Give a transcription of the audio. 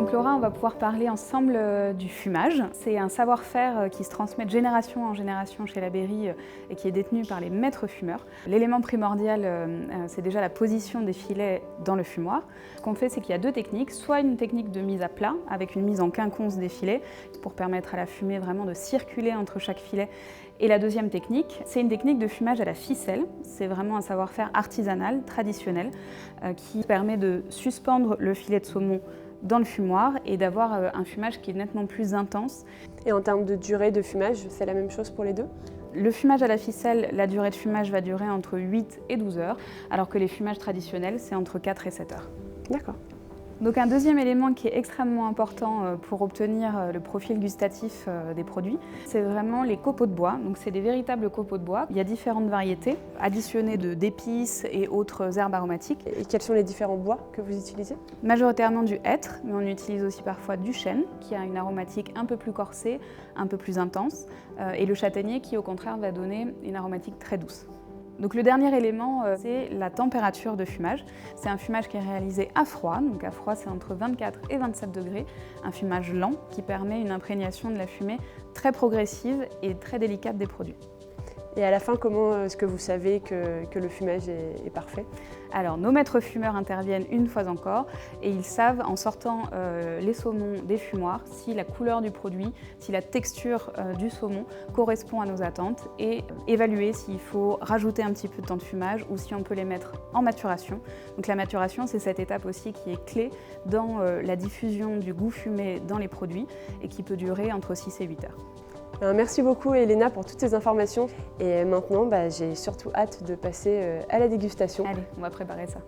Donc Laura, on va pouvoir parler ensemble du fumage. C'est un savoir-faire qui se transmet de génération en génération chez La Berry et qui est détenu par les maîtres fumeurs. L'élément primordial, c'est déjà la position des filets dans le fumoir. Ce qu'on fait, c'est qu'il y a deux techniques. Soit une technique de mise à plat, avec une mise en quinconce des filets, pour permettre à la fumée vraiment de circuler entre chaque filet. Et la deuxième technique, c'est une technique de fumage à la ficelle. C'est vraiment un savoir-faire artisanal, traditionnel, qui permet de suspendre le filet de saumon dans le fumoir et d'avoir un fumage qui est nettement plus intense. Et en termes de durée de fumage, c'est la même chose pour les deux? Le fumage à la ficelle, la durée de fumage va durer entre 8 et 12 heures, alors que les fumages traditionnels, c'est entre 4 et 7 heures. D'accord. Donc un deuxième élément qui est extrêmement important pour obtenir le profil gustatif des produits, c'est vraiment les copeaux de bois. Donc c'est des véritables copeaux de bois. Il y a différentes variétés, additionnées d'épices et autres herbes aromatiques. Et quels sont les différents bois que vous utilisez? Majoritairement du hêtre, mais on utilise aussi parfois du chêne, qui a une aromatique un peu plus corsée, un peu plus intense, et le châtaignier qui au contraire va donner une aromatique très douce. Donc le dernier élément, c'est la température de fumage. C'est un fumage qui est réalisé à froid, donc à froid c'est entre 24 et 27 degrés, un fumage lent qui permet une imprégnation de la fumée très progressive et très délicate des produits. Et à la fin, comment est-ce que vous savez que le fumage est parfait? Alors, nos maîtres fumeurs interviennent une fois encore et ils savent, en sortant les saumons des fumoirs, si la couleur du produit, si la texture du saumon correspond à nos attentes et évaluer s'il faut rajouter un petit peu de temps de fumage ou si on peut les mettre en maturation. Donc la maturation, c'est cette étape aussi qui est clé dans la diffusion du goût fumé dans les produits et qui peut durer entre 6 et 8 heures. Merci beaucoup Elena pour toutes ces informations et maintenant j'ai surtout hâte de passer à la dégustation. Allez, on va préparer ça.